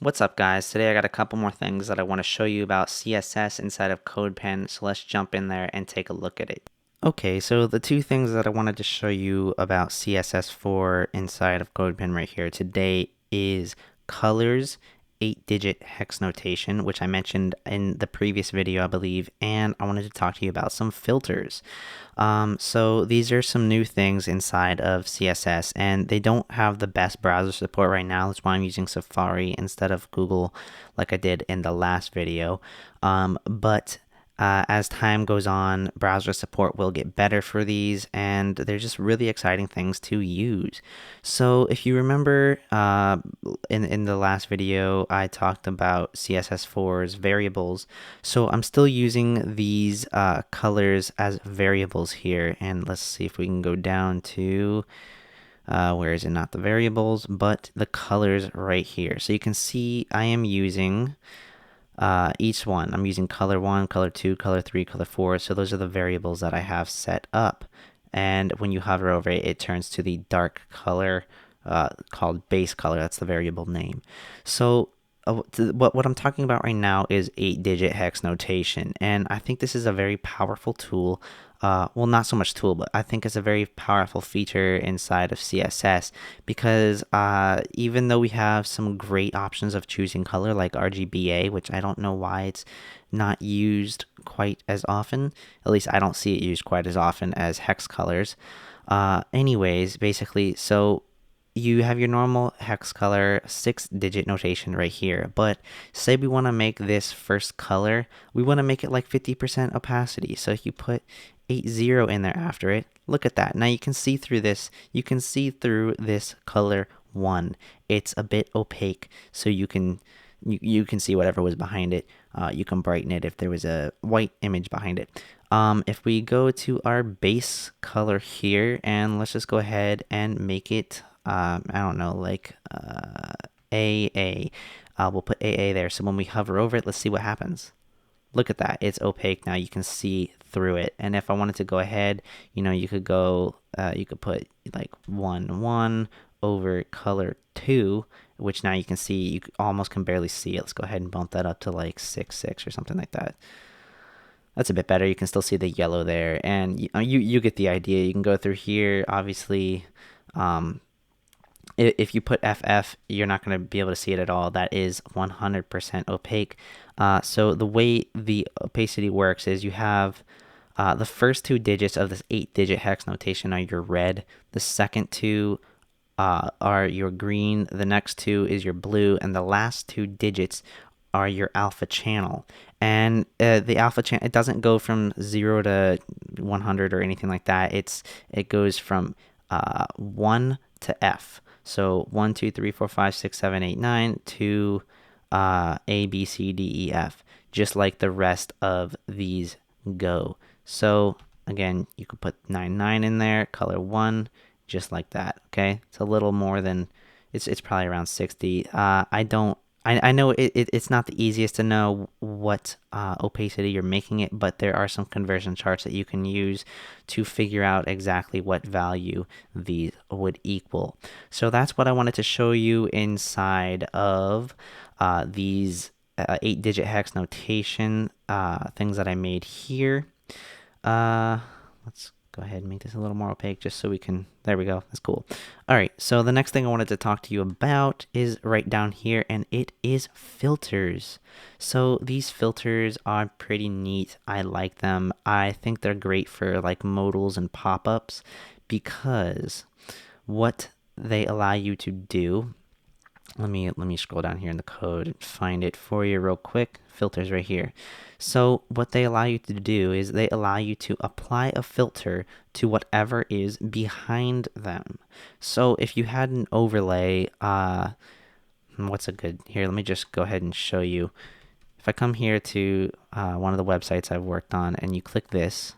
What's up, guys? Today I got a couple more things that I want to show you about CSS inside of CodePen, so let's jump in there and take a look at it. Okay, so the two things that I wanted to show you about CSS4 inside of CodePen right here today is colors, 8-digit hex notation, which I mentioned in the previous video, I believe, and I wanted to talk to you about some filters. So these are some new things inside of CSS, and they don't have the best browser support right now. That's why I'm using Safari instead of Google like I did in the last video. But as time goes on, browser support will get better for these, and they're just really exciting things to use. So if you remember in the last video, I talked about CSS4's variables. So I'm still using these colors as variables here, and let's see if we can go down to where is it? Not the variables, but the colors right here. So you can see I am using each one. I'm using color 1, color 2, color 3, color 4. So those are the variables that I have set up. And when you hover over it, it turns to the dark color called base color. That's the variable name. So what I'm talking about right now is 8-digit hex notation. And I think this is a very powerful tool. Well, not so much tool, but I think it's a very powerful feature inside of CSS because even though we have some great options of choosing color like RGBA, which I don't know why it's not used quite as often, at least I don't see it used quite as often as hex colors. Anyways, basically, so you have your normal hex color 6-digit notation right here, but say we want to make this first color, we want to make it like 50% opacity. So if you put 80 in there after it, look at that. Now you can see through this. You can see through this color 1. It's a bit opaque, so you can see whatever was behind it. You can brighten it if there was a white image behind it. If we go to our base color here, and let's just go ahead and make it I don't know, like AA. We'll put AA there. So when we hover over it, let's see what happens. Look at that. It's opaque now. You can see through it. And if I wanted to go ahead, you could go, you could put like 1 over color 2, which now you can see, you almost can barely see it. Let's go ahead and bump that up to like 6 or something like that. That's a bit better. You can still see the yellow there, and you get the idea. You can go through here, obviously. If you put FF, you're not going to be able to see it at all. That is 100% opaque. So the way the opacity works is you have the first 2 digits of this 8-digit hex notation are your red. The second 2 are your green. The next 2 is your blue. And the last 2 digits are your alpha channel. And the alpha channel, it doesn't go from 0 to 100 or anything like that. It goes from 1 to F. So 1, 2, 3, 4, 5, 6, 7, 8, 9 to A, B, C, D, E, F, just like the rest of these go. So again, you could put 9 in there, color 1, just like that. Okay, it's a little more than it's probably around 60. I know it's not the easiest to know what opacity you're making it, but there are some conversion charts that you can use to figure out exactly what value these would equal. So that's what I wanted to show you inside of these 8-digit hex notation things that I made here. Let's go ahead and make this a little more opaque just so we can, there we go, that's cool. All right, so the next thing I wanted to talk to you about is right down here, and it is filters. So these filters are pretty neat. I like them. I think they're great for like modals and pop-ups because what they allow you to do, let me scroll down here in the code and find it for you real quick. Filters right here. So what they allow you to do is they allow you to apply a filter to whatever is behind them. So if you had an overlay, what's a good, here, let me just go ahead and show you. If I come here to one of the websites I've worked on and you click this,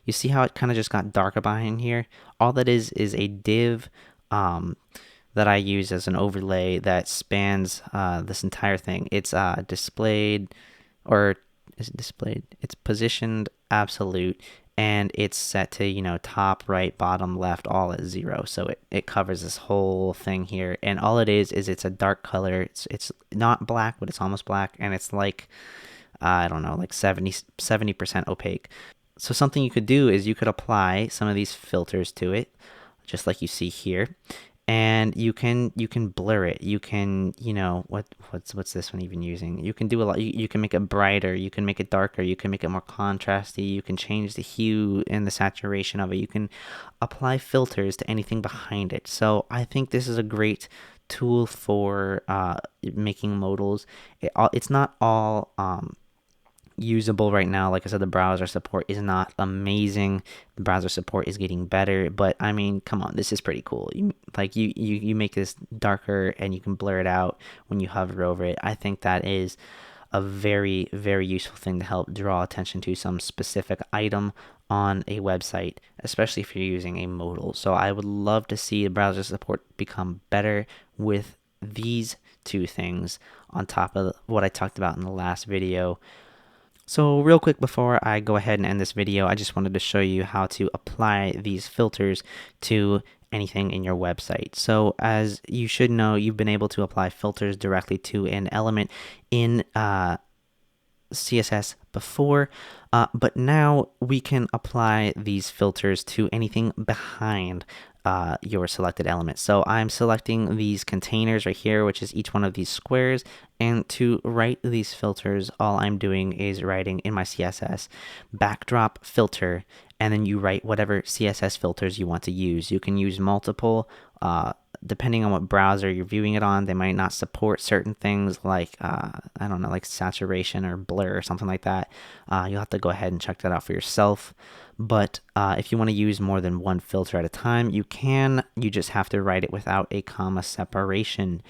you see how it kind of just got darker behind here? All that is a div that I use as an overlay that spans this entire thing. It's displayed, or is it displayed? It's positioned absolute, and it's set to, you know, top, right, bottom, left, all at 0. So it covers this whole thing here. And all it is it's a dark color. It's not black, but it's almost black. And it's like, I don't know, like 70% opaque. So something you could do is you could apply some of these filters to it, just like you see here, and you can blur it. You can, you know, what's this one even using? You can do a lot. You can make it brighter, you can make it darker, you can make it more contrasty, you can change the hue and the saturation of it. You can apply filters to anything behind it. So I think this is a great tool for making modals. It's not all usable right now. Like I said, the browser support is not amazing. The browser support is getting better, but I mean, come on, this is pretty cool. You make this darker and you can blur it out when you hover over it. I think that is a very, very useful thing to help draw attention to some specific item on a website, especially if you're using a modal. So I would love to see the browser support become better with these two things on top of what I talked about in the last video. So real quick before I go ahead and end this video, I just wanted to show you how to apply these filters to anything in your website. So as you should know, you've been able to apply filters directly to an element in CSS before, but now we can apply these filters to anything behind your selected element. So I'm selecting these containers right here, which is each one of these squares, and to write these filters, all I'm doing is writing in my CSS backdrop filter, and then you write whatever CSS filters you want to use. You can use multiple, depending on what browser you're viewing it on. They might not support certain things like, I don't know, like saturation or blur or something like that. You'll have to go ahead and check that out for yourself. But if you want to use more than one filter at a time, you can. You just have to write it without a comma separation.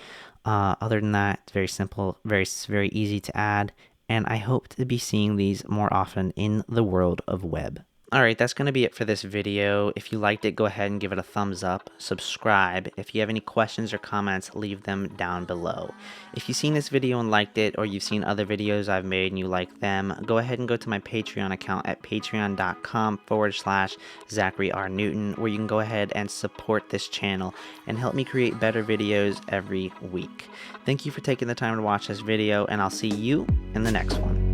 Other than that, it's very simple, very easy to add, and I hope to be seeing these more often in the world of web. Alright, that's going to be it for this video. If you liked it, go ahead and give it a thumbs up, subscribe. If you have any questions or comments, leave them down below. If you've seen this video and liked it, or you've seen other videos I've made and you like them, go ahead and go to my Patreon account at patreon.com/Zachary R. Newton, where you can go ahead and support this channel and help me create better videos every week. Thank you for taking the time to watch this video, and I'll see you in the next one.